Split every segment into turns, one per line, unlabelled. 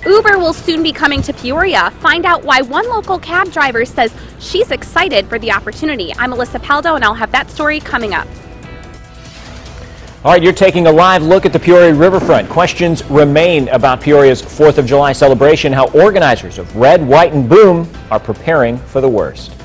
Uber will soon be coming to Peoria. Find out why one local cab driver says she's excited for the opportunity. I'm Alyssa Paldo, and I'll have that story coming up.
All right, you're taking a live look at the Peoria riverfront. Questions remain about Peoria's 4th of July celebration, how organizers of Red, White, and Boom are preparing for the worst.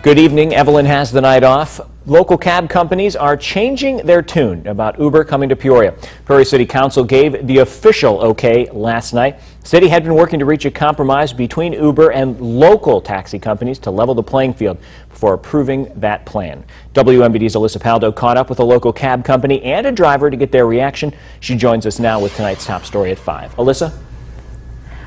Good evening. Evelyn has the night off. Local cab companies are changing their tune about Uber coming to Peoria. Peoria City Council gave the official okay last night. The city had been working to reach a compromise between Uber and local taxi companies to level the playing field before approving that plan. WMBD's Alyssa Paldo caught up with a local cab company and a driver to get their reaction. She joins us now with tonight's top story at 5. Alyssa?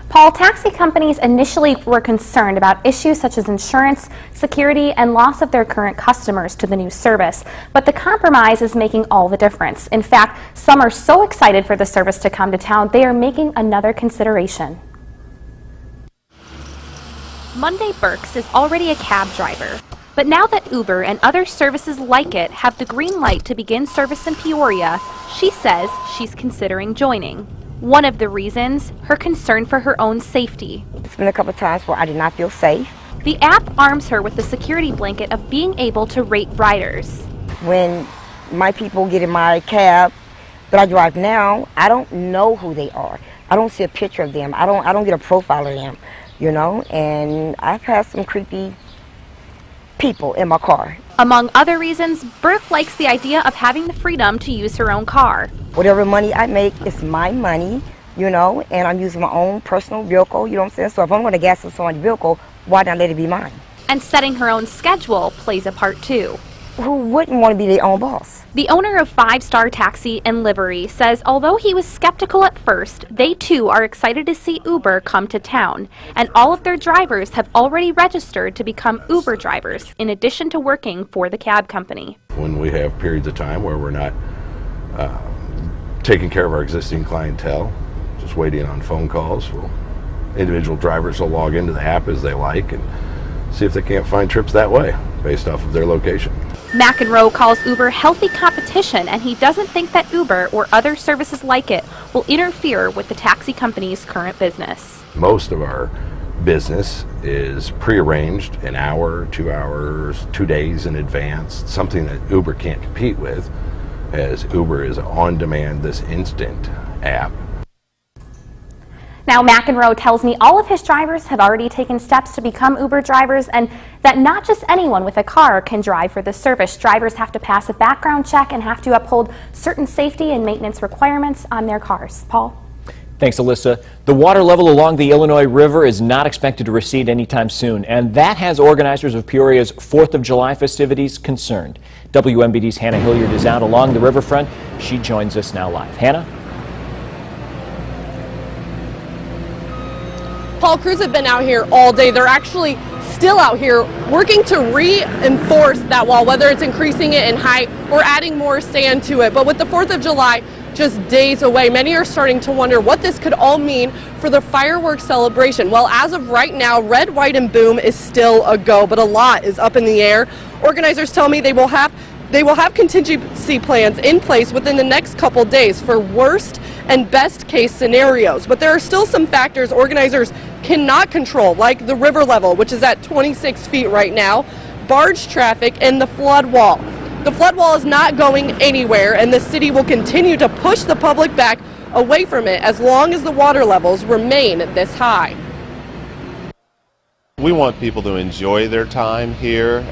Paul, taxi companies initially were concerned about issues such as insurance, security, and loss of their current customers to the new service. But the compromise is making all the difference. In fact, some are so excited for the service to come to town, they are making another consideration. Monday Burks is already a cab driver. But now that Uber and other services like it have the green light to begin service in Peoria, she says she's considering joining. One of the reasons, her concern for her own safety.
It's been a couple of times where I did not feel safe.
The app arms her with the security blanket of being able to rate riders.
When my people get in my cab that I drive now, I don't know who they are. I don't see a picture of them. I don't get a profile of them, you know, and I've had some creepy people in my car.
Among other reasons, Burke likes the idea of having the freedom to use her own car.
Whatever money I make is my money, you know, and I'm using my own personal vehicle, you know what I'm saying? So if I'm going to gas up someone's vehicle, why not let it be mine?
And setting her own schedule plays a part too.
Who wouldn't want to be their own boss?
The owner of 5 Star Taxi and Livery says although he was skeptical at first, they too are excited to see Uber come to town. And all of their drivers have already registered to become Uber drivers, in addition to working for the cab company.
When we have periods of time where we're not taking care of our existing clientele, just waiting on phone calls, individual drivers will log into the app as they like and see if they can't find trips that way based off of their location.
McEnroe calls Uber healthy competition, and he doesn't think that Uber or other services like it will interfere with the taxi company's current business.
Most of our business is prearranged an hour, 2 hours, 2 days in advance, something that Uber can't compete with, as Uber is on-demand, this instant app.
Now, McEnroe tells me all of his drivers have already taken steps to become Uber drivers, and that not just anyone with a car can drive for this service. Drivers have to pass a background check and have to uphold certain safety and maintenance requirements on their cars. Paul?
Thanks, Alyssa. The water level along the Illinois River is not expected to recede anytime soon, and that has organizers of Peoria's 4th of July festivities concerned. WMBD's Hannah Hilliard is out along the riverfront. She joins us now live. Hannah?
Paul, crews have been out here all day. They're actually still out here working to reinforce that wall, whether it's increasing it in height or adding more sand to it. But with the 4th of July just days away, many are starting to wonder what this could all mean for the fireworks celebration. Well, as of right now, Red, White, and Boom is still a go, but a lot is up in the air. Organizers tell me they will have contingency plans in place within the next couple days for worst and best case scenarios. But there are still some factors organizers cannot control, like the river level, which is at 26 feet right now, barge traffic, and the flood wall. The flood wall is not going anywhere, and the city will continue to push the public back away from it as long as the water levels remain this high.
We want people to enjoy their time here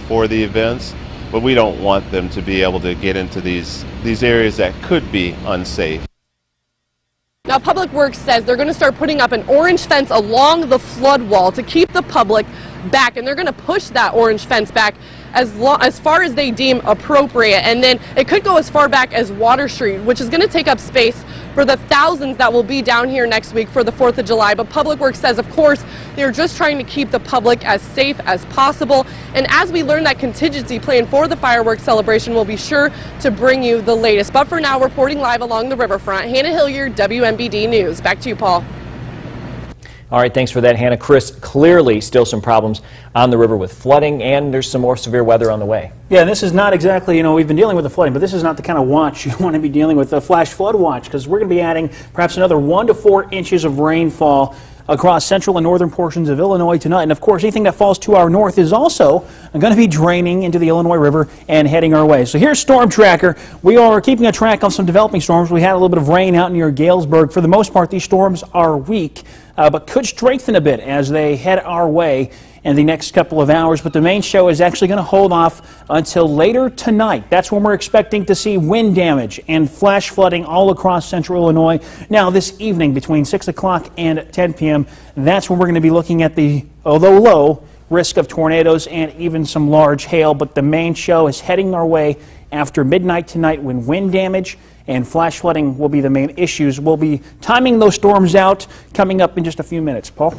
for the events, but we don't want them to be able to get into these areas that could be unsafe.
Now, Public Works says they're going to start putting up an orange fence along the flood wall to keep the public back, and they're going to push that orange fence back as far as they deem appropriate, and then it could go as far back as Water Street, which is going to take up space for the thousands that will be down here next week for the 4th of July. But Public Works says, of course, they're just trying to keep the public as safe as possible. And as we learn that contingency plan for the fireworks celebration, we'll be sure to bring you the latest. But for now, reporting live along the riverfront, Hannah Hilliard, WMBD News. Back to you, Paul.
All right, thanks for that, Hannah. Chris, clearly still some problems on the river with flooding, and there's some more severe weather on the way.
Yeah, this is not exactly, we've been dealing with the flooding, but this is not the kind of watch you want to be dealing with, the flash flood watch, because we're going to be adding perhaps another 1 to 4 inches of rainfall across central and northern portions of Illinois tonight. And of course, anything that falls to our north is also going to be draining into the Illinois River and heading our way. So here's Storm Tracker. We are keeping a track on some developing storms. We had a little bit of rain out near Galesburg. For the most part, these storms are weak, but could strengthen a bit as they head our way in the next couple of hours. But the main show is actually going to hold off until later tonight. That's when we're expecting to see wind damage and flash flooding all across central Illinois. Now, this evening between 6 o'clock and 10 p.m., that's when we're going to be looking at the, although low, risk of tornadoes and even some large hail. But the main show is heading our way after midnight tonight, when wind damage and flash flooding will be the main issues. We'll be timing those storms out coming up in just a few minutes. Paul?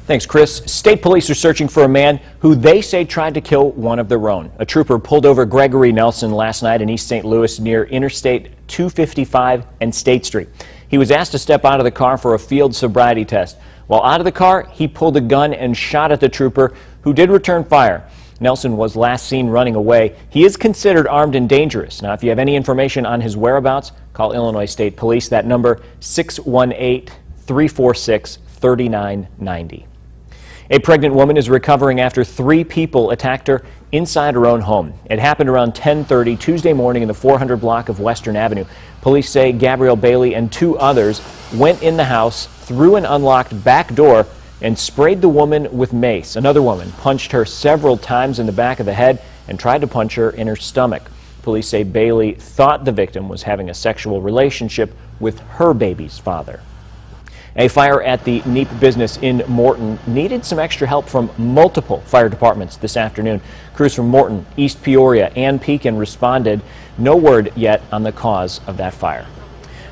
Thanks, Chris. State police are searching for a man who they say tried to kill one of their own. A trooper pulled over Gregory Nelson last night in East St. Louis near Interstate 255 and State Street. He was asked to step out of the car for a field sobriety test. While out of the car, he pulled a gun and shot at the trooper, who did return fire. Nelson was last seen running away. He is considered armed and dangerous. Now, if you have any information on his whereabouts, call Illinois State Police. That number, 618-346-3990. A pregnant woman is recovering after 3 people attacked her inside her own home. It happened around 10:30 Tuesday morning in the 400 block of Western Avenue. Police say Gabrielle Bailey and 2 others went in the house through an unlocked back door and sprayed the woman with mace. Another woman punched her several times in the back of the head and tried to punch her in her stomach. Police say Bailey thought the victim was having a sexual relationship with her baby's father. A fire at the Neep business in Morton needed some extra help from multiple fire departments this afternoon. Crews from Morton, East Peoria, and Pekin responded. No word yet on the cause of that fire.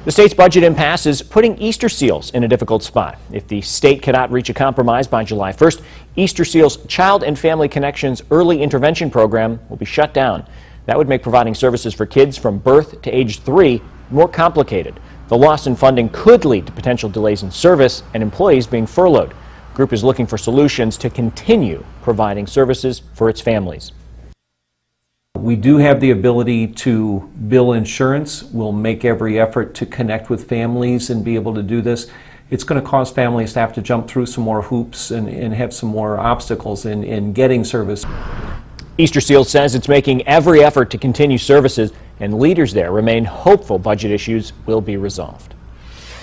The state's budget impasse is putting Easter seals in a difficult spot. If the state cannot reach a compromise by July 1st, Easter Seals Child and Family Connections Early Intervention Program will be shut down. That would make providing services for kids from birth to age 3 more complicated. The loss in funding could lead to potential delays in service and employees being furloughed. The group is looking for solutions to continue providing services for its families.
We do have the ability to bill insurance. We'll make every effort to connect with families and be able to do this. It's going to cause families to have to jump through some more hoops and have some more obstacles in getting service.
Easter Seals says it's making every effort to continue services, and leaders there remain hopeful budget issues will be resolved.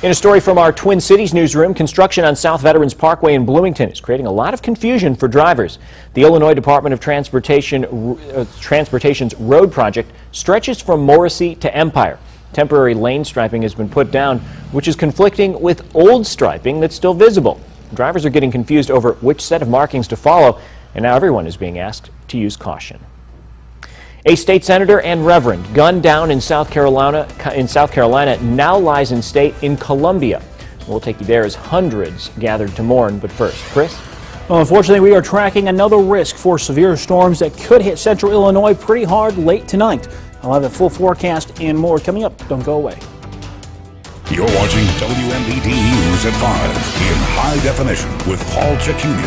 In a story from our Twin Cities newsroom, construction on South Veterans Parkway in Bloomington is creating a lot of confusion for drivers. The Illinois Department of Transportation's road project stretches from Morrissey to Empire. Temporary lane striping has been put down, which is conflicting with old striping that's still visible. Drivers are getting confused over which set of markings to follow, and now everyone is being asked to use caution. A state senator and reverend gunned down in South Carolina now lies in state in Columbia. We'll take you there as hundreds gathered to mourn. But first, Chris?
Well, unfortunately, we are tracking another risk for severe storms that could hit central Illinois pretty hard late tonight. I'll have a full forecast and more coming up. Don't go away.
You're watching WMBD News at 5 in high definition with Paul Ciacchini,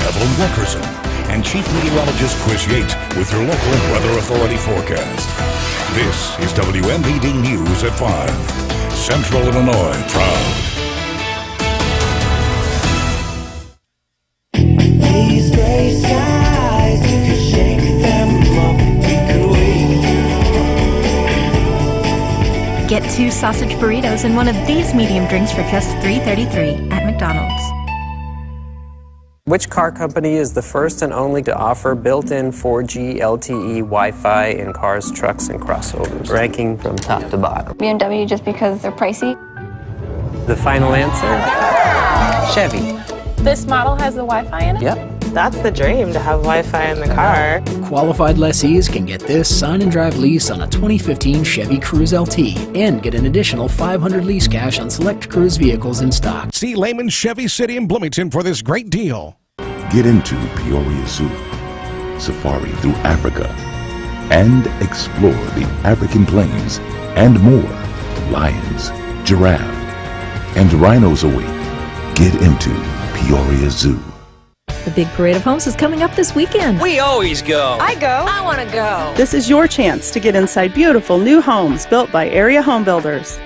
Evelyn Wilkerson, and Chief Meteorologist Chris Yates with your local Weather Authority forecast. This is WMBD News at 5. Central Illinois proud.
These gray skies, you could shake them up, we could wait.
Get 2 sausage burritos and one of these medium drinks for just $3.33 at McDonald's.
Which car company is the first and only to offer built-in 4G LTE Wi-Fi in cars, trucks, and crossovers? Ranking from top to bottom.
BMW, just because they're pricey.
The final answer? Chevy.
This model has the Wi-Fi in it?
Yep.
That's the dream, to have Wi-Fi in the car.
Qualified lessees can get this sign and drive lease on a 2015 Chevy Cruze LT and get an additional $500 lease cash on select Cruze vehicles in stock.
See Lehman Chevy City in Bloomington for this great deal.
Get into Peoria Zoo, safari through Africa, and explore the African plains and more. Lions, giraffe, and rhinos await. Get into Peoria Zoo.
The big parade of homes is coming up this weekend.
We always go.
I go. I want to go.
This is your chance to get inside beautiful new homes built by area home builders.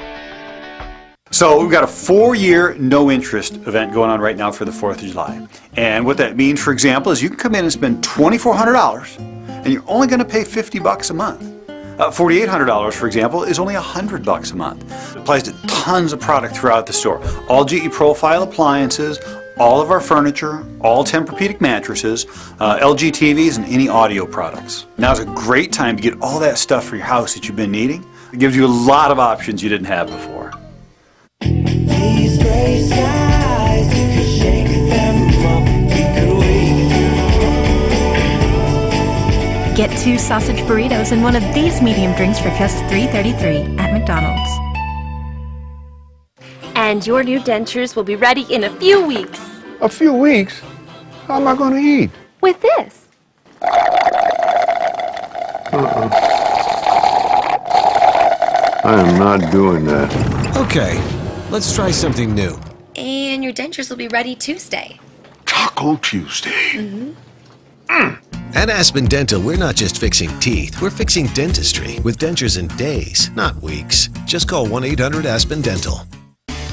So we've got a 4-year no-interest event going on right now for the 4th of July. And what that means, for example, is you can come in and spend $2,400 and you're only going to pay $50 a month. $4,800, for example, is only $100 a month. It applies to tons of product throughout the store. All GE Profile appliances, all of our furniture, all Tempur-Pedic mattresses, LG TVs, and any audio products. Now's a great time to get all that stuff for your house that you've been needing. It gives you a lot of options you didn't have before.
These gray skies, you could shake them up, we could wake.
Get 2 sausage burritos and one of these medium drinks for just $3.33 at McDonald's.
And your new dentures will be ready in a few weeks.
A few weeks? How am I going to eat?
With this.
I am not doing that.
Okay, let's try something new.
And your dentures will be ready Tuesday.
Taco Tuesday.
At Aspen Dental, we're not just fixing teeth, we're fixing dentistry with dentures in days, not weeks. Just call 1-800-ASPEN-DENTAL.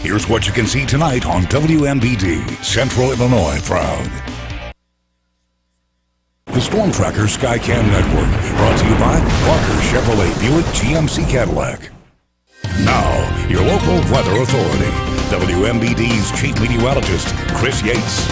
Here's what you can see tonight on WMBD, Central Illinois Proud. The Storm Tracker Skycam Network, brought to you by Parker Chevrolet Buick GMC Cadillac. Now, your local weather authority, WMBD's chief meteorologist, Chris Yates.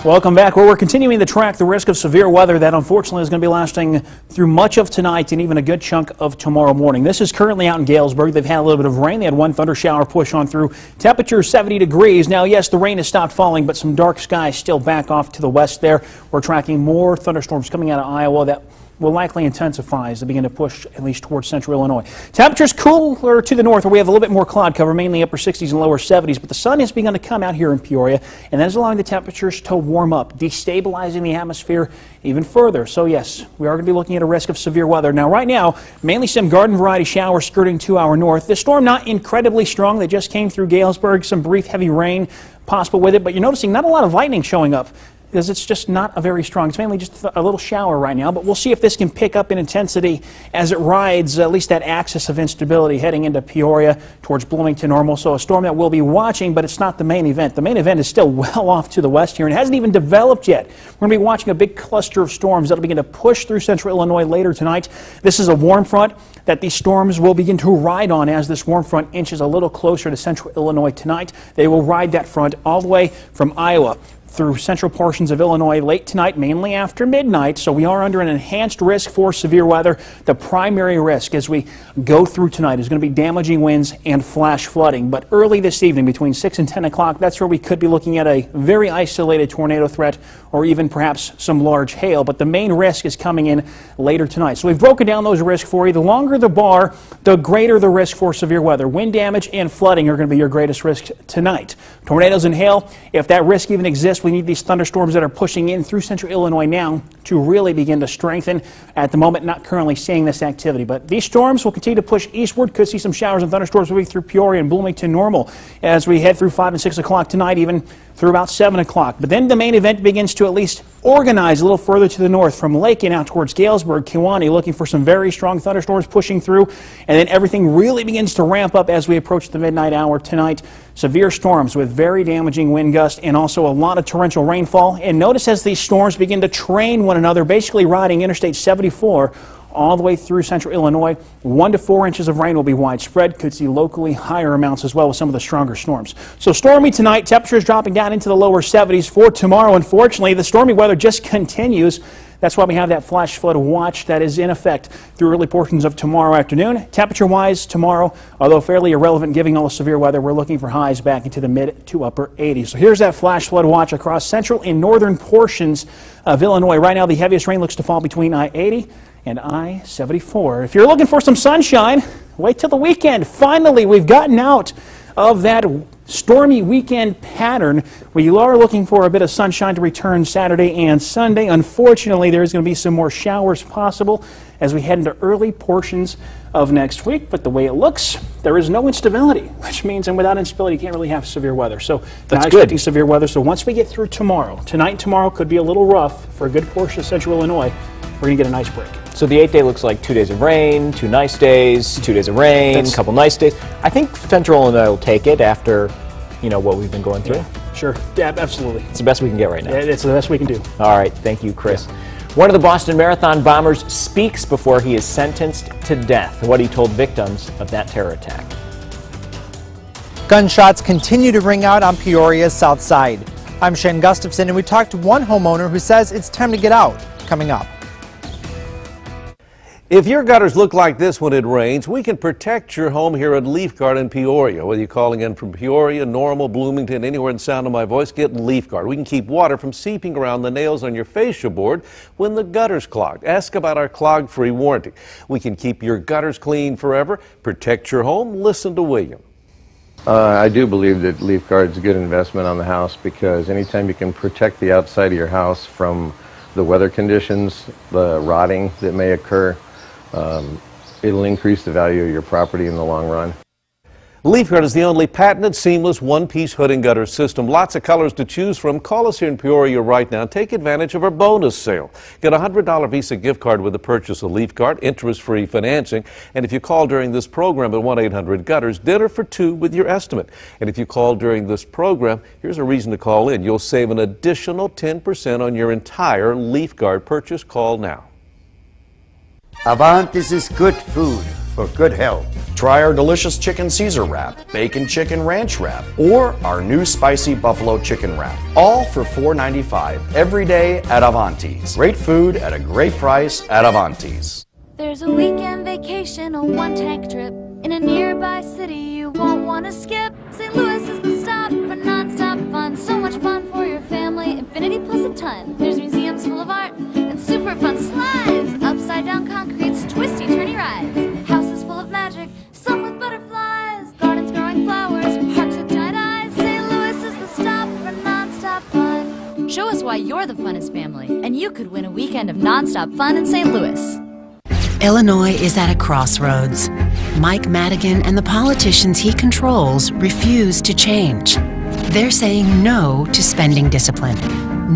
Welcome back, where we're continuing to track the risk of severe weather that unfortunately is going to be lasting through much of tonight and even a good chunk of tomorrow morning. This is currently out in Galesburg. They've had a little bit of rain. They had one thunder shower push on through. Temperature 70 degrees. Now, yes, the rain has stopped falling, but some dark skies still back off to the west there. We're tracking more thunderstorms coming out of Iowa that will likely intensify as they begin to push at least towards central Illinois. Temperatures cooler to the north, where we have a little bit more cloud cover, mainly upper 60s and lower 70s, but the sun has begun to come out here in Peoria, and that is allowing the temperatures to warm up, destabilizing the atmosphere even further. So yes, we are going to be looking at a risk of severe weather. Now right now, mainly some garden variety showers skirting to our north. This storm not incredibly strong. They just came through Galesburg, some brief heavy rain possible with it, but you're noticing not a lot of lightning showing up, because it's just not a very strong. It's mainly just a little shower right now, but we'll see if this can pick up in intensity as it rides at least that axis of instability heading into Peoria towards Bloomington Normal. So a storm that we'll be watching, but it's not the main event. The main event is still well off to the west here and hasn't even developed yet. We're going to be watching a big cluster of storms that'll begin to push through central Illinois later tonight. This is a warm front that these storms will begin to ride on as this warm front inches a little closer to central Illinois tonight. They will ride that front all the way from Iowa through central portions of Illinois late tonight, mainly after midnight. So we are under an enhanced risk for severe weather. The primary risk as we go through tonight is going to be damaging winds and flash flooding. But early this evening, between 6 and 10 o'clock, that's where we could be looking at a very isolated tornado threat or even perhaps some large hail. But the main risk is coming in later tonight. So we've broken down those risks for you. The longer the bar, the greater the risk for severe weather. Wind damage and flooding are going to be your greatest risk tonight. Tornadoes and hail, if that risk even exists, we need these thunderstorms that are pushing in through central Illinois now to really begin to strengthen. At the moment, not currently seeing this activity, but these storms will continue to push eastward. Could see some showers and thunderstorms moving through Peoria and Bloomington Normal as we head through 5 and 6 o'clock tonight, even through about 7 o'clock. But then the main event begins to at least organize a little further to the north from Lakin out towards Galesburg, Kewanee, looking for some very strong thunderstorms pushing through. And then everything really begins to ramp up as we approach the midnight hour tonight. Severe storms with very damaging wind gusts and also a lot of torrential rainfall. And notice as these storms begin to train one another, basically riding Interstate 74 all the way through central Illinois. 1 to 4 inches of rain will be widespread. Could see locally higher amounts as well with some of the stronger storms. So stormy tonight, temperatures dropping down into the lower 70s. For tomorrow, unfortunately, the stormy weather just continues. That's why we have that flash flood watch that is in effect through early portions of tomorrow afternoon. Temperature-wise, tomorrow, although fairly irrelevant given all the severe weather, we're looking for highs back into the mid to upper 80s. So here's that flash flood watch across central and northern portions of Illinois. Right now, the heaviest rain looks to fall between I-80 and I-74. If you're looking for some sunshine, wait till the weekend. Finally, we've gotten out of that stormy weekend pattern. We are looking for a bit of sunshine to return Saturday and Sunday. Unfortunately, there's going to be some more showers possible as we head into early portions of next week, but the way it looks, there is no instability, which means, and without instability, you can't really have severe weather. So
that's
not expecting severe weather. So once we get through tomorrow, tonight and tomorrow could be a little rough for a good portion of central Illinois. We're going to get a nice break.
So the 8-day looks like 2 days of rain, 2 nice days, 2 days of rain, a couple nice days. I think central Illinois will take it after, you know, what we've been going through.
Yeah, sure. Yeah, absolutely.
It's the best we can get right now.
Yeah, it's the best we can do.
All right. Thank you, Chris. Yeah. One of the Boston Marathon bombers speaks before he is sentenced to death. What he told victims of that terror attack.
Gunshots continue to ring out on Peoria's south side. I'm Shane Gustafson, and we talked to one homeowner who says it's time to get out. Coming up.
If your gutters look like this when it rains, we can protect your home here at Leaf Guard in Peoria. Whether you're calling in from Peoria, Normal, Bloomington, anywhere in the sound of my voice, get Leaf Guard. We can keep water from seeping around the nails on your fascia board when the gutter's clogged. Ask about our clog-free warranty. We can keep your gutters clean forever, protect your home. Listen to William.
I do believe that Leaf Guard's a good investment on the house, because anytime you can protect the outside of your house from the weather conditions, the rotting that may occur, it'll increase the value of your property in the long run.
Leaf Guard is the only patented seamless one-piece hood and gutter system. Lots of colors to choose from. Call us here in Peoria right now. Take advantage of our bonus sale. Get a $100 Visa gift card with the purchase of Leaf Guard, interest-free financing. And if you call during this program at 1-800-GUTTERS, dinner for two with your estimate. And if you call during this program, here's a reason to call in. You'll save an additional 10% on your entire Leaf Guard purchase. Call now.
Avantis is good food for good health. Try our delicious chicken Caesar wrap, bacon chicken ranch wrap, or our new spicy buffalo chicken wrap. All for $4.95 every day at Avantis. Great food at a great price at Avantis.
There's a weekend vacation, a one-tank trip in a nearby city you won't want to skip. St. Louis is the stop for non-stop fun. So much fun for your family, infinity plus a ton. There's museums full of art and super fun slides. Upside down concretes, twisty turny rides. Houses full of magic, some with butterflies. Gardens growing flowers, parks with giant eyes. St. Louis is the stop for non-stop fun. Show us why you're the funnest family, and you could win a weekend of non-stop fun in St. Louis.
Illinois is at a crossroads. Mike Madigan and the politicians he controls refuse to change. They're saying no to spending discipline,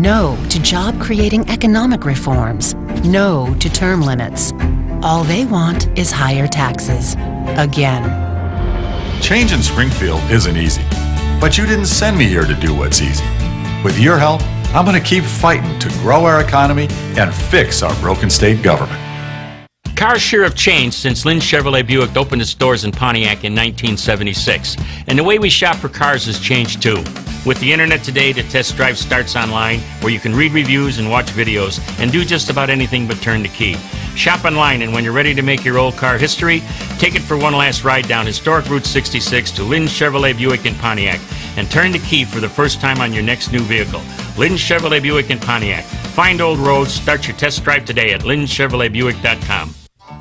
no to job-creating economic reforms, no to term limits. All they want is higher taxes. Again.
Change in Springfield isn't easy, but you didn't send me here to do what's easy. With your help, I'm going to keep fighting to grow our economy and fix our broken state government.
Cars sure have changed since Lynn Chevrolet Buick opened its doors in Pontiac in 1976. And the way we shop for cars has changed too. With the internet today, the test drive starts online, where you can read reviews and watch videos and do just about anything but turn the key. Shop online, and when you're ready to make your old car history, take it for one last ride down historic Route 66 to Lynn Chevrolet Buick in Pontiac and turn the key for the first time on your next new vehicle. Lynn Chevrolet Buick in Pontiac. Find old roads. Start your test drive today at lynnchevroletbuick.com.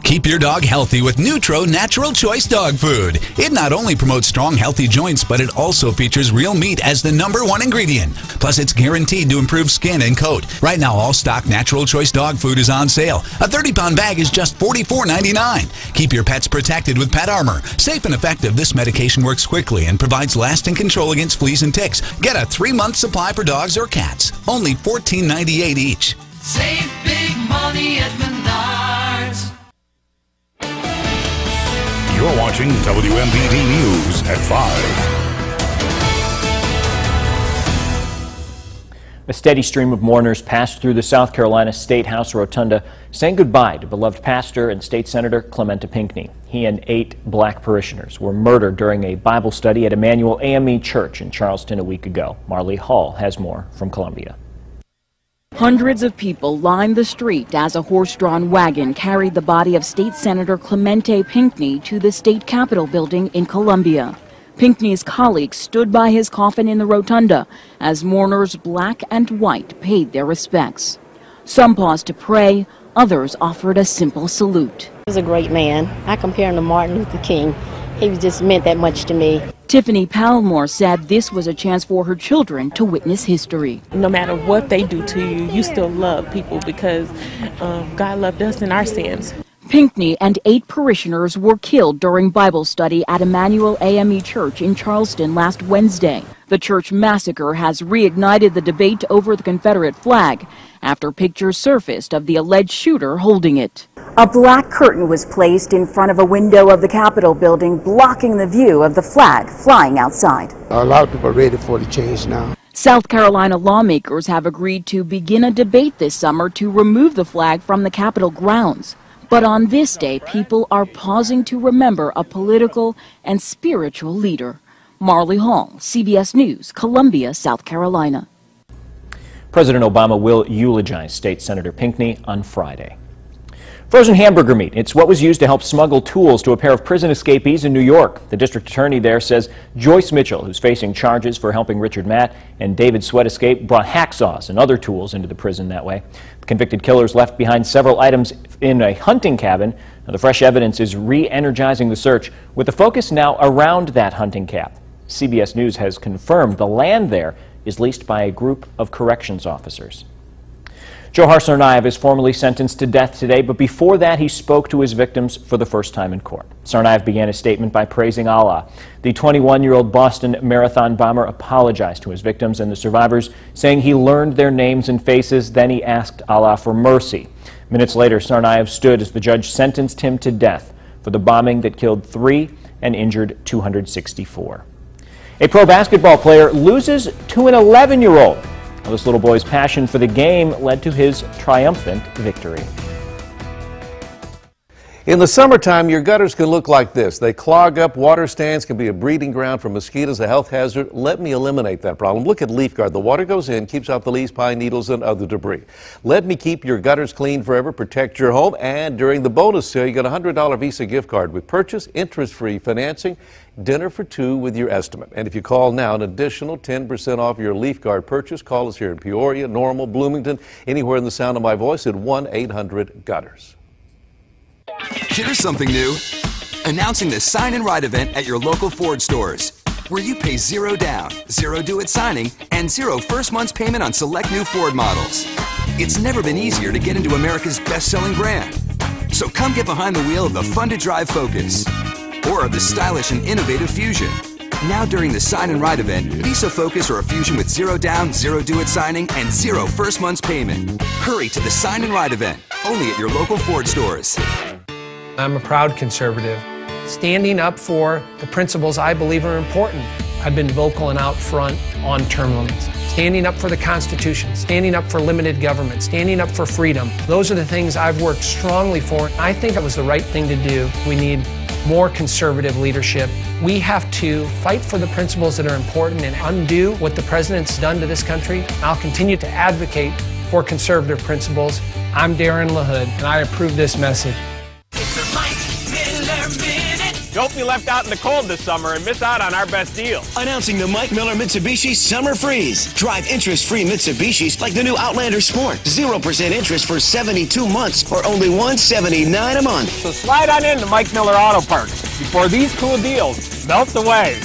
Keep your dog healthy with Nutro Natural Choice Dog Food. It not only promotes strong, healthy joints, but it also features real meat as the #1 ingredient. Plus, it's guaranteed to improve skin and coat. Right now, all stock Natural Choice Dog Food is on sale. A 30-pound bag is just $44.99. Keep your pets protected with Pet Armor. Safe and effective, this medication works quickly and provides lasting control against fleas and ticks. Get a 3-month supply for dogs or cats. Only $14.98 each.
Save big money at Menards.
You're watching WMBD News at 5.
A steady stream of mourners passed through the South Carolina State House Rotunda, saying goodbye to beloved pastor and state senator Clementa Pinckney. He and 8 black parishioners were murdered during a Bible study at Emmanuel AME Church in Charleston a week ago. Marley Hall has more from Columbia.
Hundreds of people lined the street as a horse-drawn wagon carried the body of State Senator Clementa Pinckney to the state capitol building in Columbia. Pinckney's colleagues stood by his coffin in the rotunda as mourners black and white paid their respects. Some paused to pray, others offered a simple salute.
He was a great man. I compare him to Martin Luther King. He just meant that much to me.
Tiffany Palmore said this was a chance for her children to witness history.
No matter what they do to you, you still love people because God loved us in our sins.
Pinckney and 8 parishioners were killed during Bible study at Emmanuel AME Church in Charleston last Wednesday. The church massacre has reignited the debate over the Confederate flag after pictures surfaced of the alleged shooter holding it.
A black curtain was placed in front of a window of the Capitol building, blocking the view of the flag flying outside.
A lot of people are ready for the change now.
South Carolina lawmakers have agreed to begin a debate this summer to remove the flag from the Capitol grounds. But on this day, people are pausing to remember a political and spiritual leader. Marley Hall, CBS News, Columbia, South Carolina.
President Obama will eulogize State Senator Pinckney on Friday. Frozen hamburger meat. It's what was used to help smuggle tools to a pair of prison escapees in New York. The district attorney there says Joyce Mitchell, who's facing charges for helping Richard Matt and David Sweat escape, brought hacksaws and other tools into the prison that way. The convicted killers left behind several items in a hunting cabin. Now, the fresh evidence is re-energizing the search, with the focus now around that hunting cabin. CBS News has confirmed the land there is leased by a group of corrections officers. Johar Tsarnaev is formally sentenced to death today, but before that he spoke to his victims for the first time in court. Tsarnaev began his statement by praising Allah. The 21-year-old Boston Marathon bomber apologized to his victims and the survivors, saying he learned their names and faces, then he asked Allah for mercy. Minutes later, Tsarnaev stood as the judge sentenced him to death for the bombing that killed 3 and injured 264. A pro basketball player loses to an 11-year-old. This little boy's passion for the game led to his triumphant victory.
In the summertime, your gutters can look like this. They clog up, water stands can be a breeding ground for mosquitoes, a health hazard. Let me eliminate that problem. Look at LeafGuard. The water goes in, keeps out the leaves, pine needles, and other debris. Let me keep your gutters clean forever, protect your home, and during the bonus sale, you get a $100 Visa gift card with purchase, interest-free financing, dinner for 2 with your estimate. And if you call now, an additional 10% off your LeafGuard purchase. Call us here in Peoria, Normal, Bloomington, anywhere in the sound of my voice at 1-800-GUTTERS.
Here's something new. Announcing the Sign and Ride event at your local Ford stores, where you pay 0 down, 0 due at signing, and 0 first month's payment on select new Ford models. It's never been easier to get into America's best-selling brand. So come get behind the wheel of the fun-to-drive Focus, or of the stylish and innovative Fusion. Now during the Sign and Ride event, Visa Focus or a Fusion with 0 down, 0 due at signing, and 0 first month's payment. Hurry to the Sign and Ride event, only at your local Ford stores.
I'm a proud conservative, standing up for the principles I believe are important. I've been vocal and out front on term limits, standing up for the Constitution, standing up for limited government, standing up for freedom. Those are the things I've worked strongly for. I think it was the right thing to do. We need more conservative leadership. We have to fight for the principles that are important and undo what the president's done to this country. I'll continue to advocate for conservative principles. I'm Darren LaHood, and I approve this message.
Don't be left out in the cold this summer and miss out on our best deal.
Announcing the Mike Miller Mitsubishi Summer Freeze. Drive interest-free Mitsubishis like the new Outlander Sport. 0% interest for 72 months or only $179 a month.
So slide on in to Mike Miller Auto Parts before these cool deals melt away.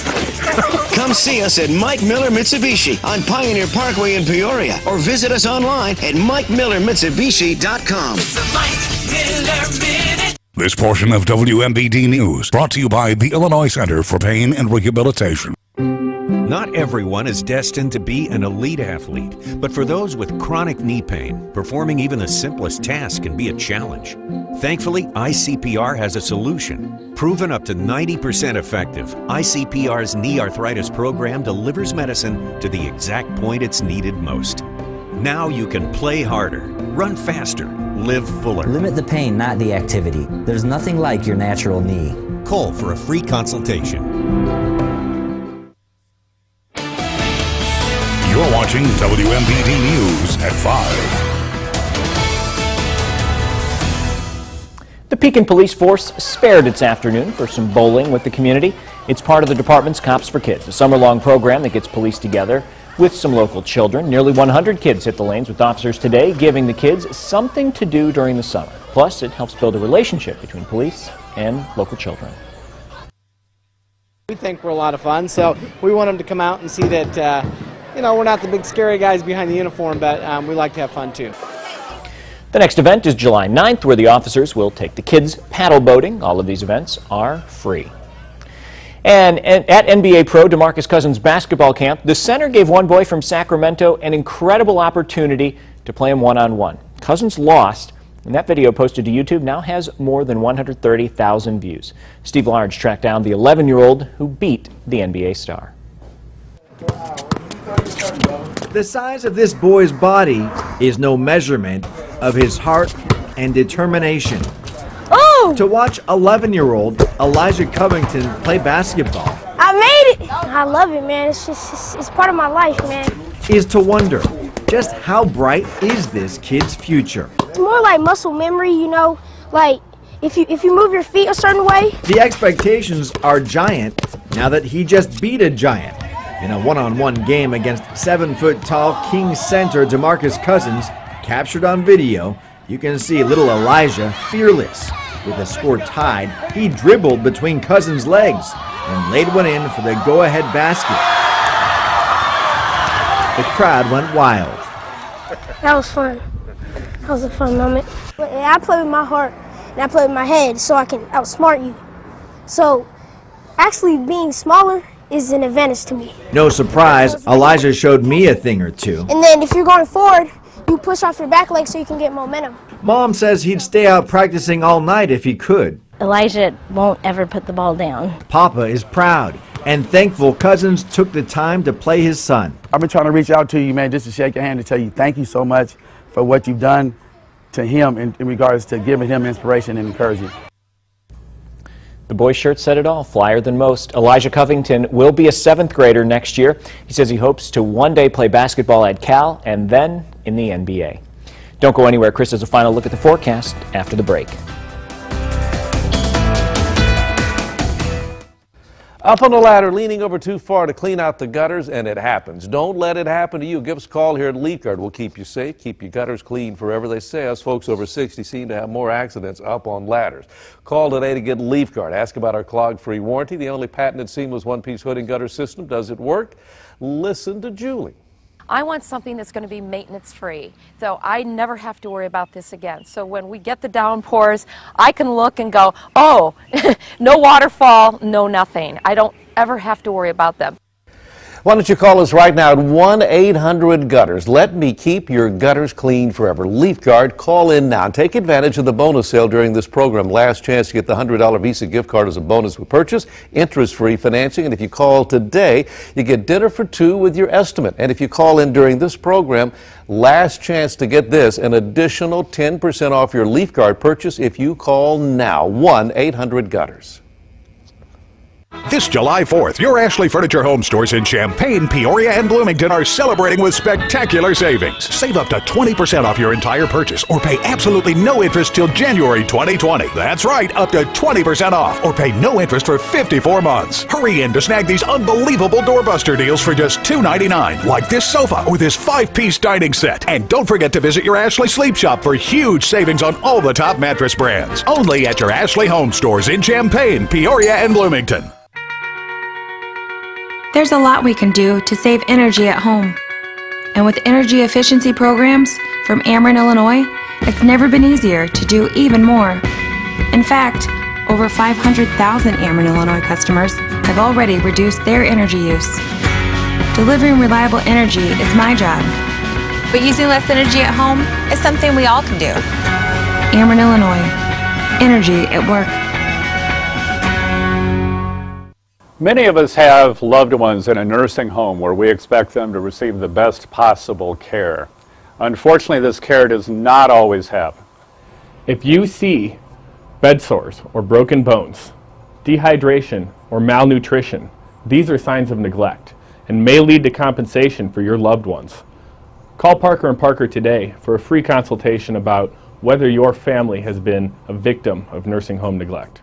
Come see us at Mike Miller Mitsubishi on Pioneer Parkway in Peoria or visit us online at MikeMillerMitsubishi.com.
It's a Mike Miller Minute.
This portion of WMBD News brought to you by the Illinois Center for Pain and Rehabilitation.
Not everyone is destined to be an elite athlete, but for those with chronic knee pain, performing even the simplest task can be a challenge. Thankfully, ICPR has a solution. Proven up to 90% effective, ICPR's knee arthritis program delivers medicine to the exact point it's needed most. Now you can play harder, run faster, live fuller.
Limit the pain, not the activity. There's nothing like your natural knee.
Call for a free consultation.
You're watching WMBD News at 5.
The Pekin Police Force spared its afternoon for some bowling with the community. It's part of the department's Cops for Kids, a summer-long program that gets police together with some local children. Nearly 100 kids hit the lanes with officers today, giving the kids something to do during the summer. Plus, it helps build a relationship between police and local children.
We think we're a lot of fun, so we want them to come out and see that, you know, we're not the big scary guys behind the uniform, but we like to have fun too.
The next event is July 9th, where the officers will take the kids paddle boating. All of these events are free. And at NBA Pro DeMarcus Cousins basketball camp, the center gave one boy from Sacramento an incredible opportunity to play him one-on-one. Cousins lost, and that video posted to YouTube now has more than 130,000 views. Steve Large tracked down the 11-year-old who beat the NBA star.
The size of this boy's body is no measurement of his heart and determination.
Oh!
To watch 11-year-old Elijah Covington play basketball
I made it! I love it, man. It's part of my life, man.
is to wonder just how bright is this kid's future.
It's more like muscle memory, you know, like if you move your feet a certain way.
The expectations are giant now that he just beat a giant. In a one-on-one game against 7-foot-tall Kings center DeMarcus Cousins, captured on video, you can see little Elijah fearless. With the score tied, he dribbled between Cousins' legs and laid one in for the go-ahead basket. The crowd went wild.
That was fun. That was a fun moment. I play with my heart and I play with my head so I can outsmart you. So actually being smaller is an advantage to me.
No surprise, Elijah showed me a thing or two.
And then if you're going forward, you push off your back leg so you can get momentum.
Mom says he'd stay out practicing all night if he could.
Elijah won't ever put the ball down.
Papa is proud and thankful Cousins took the time to play his son.
I've been trying to reach out to you, man, just to shake your hand and tell you thank you so much for what you've done to him in regards to giving him inspiration and encouragement.
The boy's shirt said it all, flyer than most. Elijah Covington will be a 7th grader next year. He says he hopes to one day play basketball at Cal and then in the NBA. Don't go anywhere. Chris has a final look at the forecast after the break.
Up on the ladder, leaning over too far to clean out the gutters, and it happens. Don't let it happen to you. Give us a call here at Leaf Guard. We'll keep you safe, keep your gutters clean forever. They say us folks over 60 seem to have more accidents up on ladders. Call today to get Leaf Guard. Ask about our clog-free warranty, the only patented seamless one-piece hood and gutter system. Does it work? Listen to Julie.
I want something that's going to be maintenance free, so I never have to worry about this again. So when we get the downpours, I can look and go, oh, no waterfall, no nothing. I don't ever have to worry about them.
Why don't you call us right now at 1-800-GUTTERS. Let me keep your gutters clean forever. Leaf Guard, call in now. Take advantage of the bonus sale during this program. Last chance to get the $100 Visa gift card as a bonus with purchase. Interest-free financing. And if you call today, you get dinner for 2 with your estimate. And if you call in during this program, last chance to get this, an additional 10% off your Leaf Guard purchase if you call now. 1-800-GUTTERS.
This July 4th, your Ashley Furniture home stores in Champaign, Peoria, and Bloomington are celebrating with spectacular savings. Save up to 20% off your entire purchase or pay absolutely no interest till January 2020. That's right, up to 20% off or pay no interest for 54 months. Hurry in to snag these unbelievable doorbuster deals for just $2.99, like this sofa or this 5-piece dining set. And don't forget to visit your Ashley Sleep Shop for huge savings on all the top mattress brands. Only at your Ashley home stores in Champaign, Peoria, and Bloomington.
There's a lot we can do to save energy at home. And with energy efficiency programs from Ameren, Illinois, it's never been easier to do even more. In fact, over 500,000 Ameren, Illinois customers have already reduced their energy use. Delivering reliable energy is my job.
But using less energy at home is something we all can do.
Ameren, Illinois. Energy at work.
Many of us have loved ones in a nursing home where we expect them to receive the best possible care. Unfortunately, this care does not always happen.
If you see bed sores or broken bones, dehydration or malnutrition, these are signs of neglect and may lead to compensation for your loved ones. Call Parker & Parker today for a free consultation about whether your family has been a victim of nursing home neglect.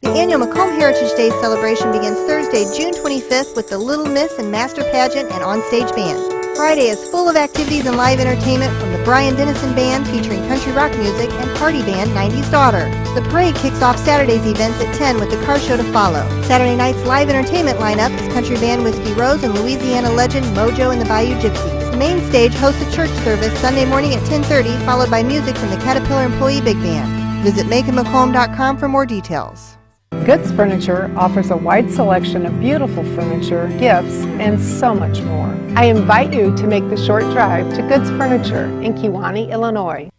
The annual Macomb Heritage Day celebration begins Thursday, June 25th with the Little Miss and Master Pageant and onstage band. Friday is full of activities and live entertainment from the Brian Dennison Band featuring country rock music and party band 90s Daughter. The parade kicks off Saturday's events at 10 with the car show to follow. Saturday night's live entertainment lineup is country band Whiskey Rose and Louisiana legend Mojo and the Bayou Gypsies. The main stage hosts a church service Sunday morning at 10:30, followed by music from the Caterpillar Employee Big Band. Visit makeemahome.com for more details.
Goods Furniture offers a wide selection of beautiful furniture, gifts, and so much more. I invite you to make the short drive to Goods Furniture in Kewanee, Illinois.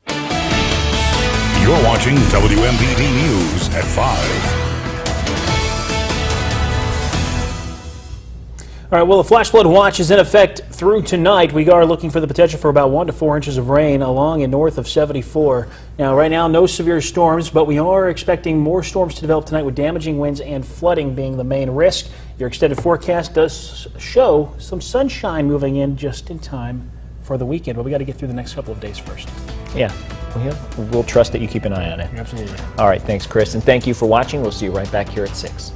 You're watching WMBD News at 5.
All right, well, the flash flood watch is in effect through tonight. We are looking for the potential for about 1 to 4 inches of rain along and north of 74. Now, right now, no severe storms, but we are expecting more storms to develop tonight with damaging winds and flooding being the main risk. Your extended forecast does show some sunshine moving in just in time for the weekend, but we got to get through the next couple of days first.
Yeah, we'll trust that you keep an eye on it.
Absolutely.
All right, thanks, Chris, and thank you for watching. We'll see you right back here at 6.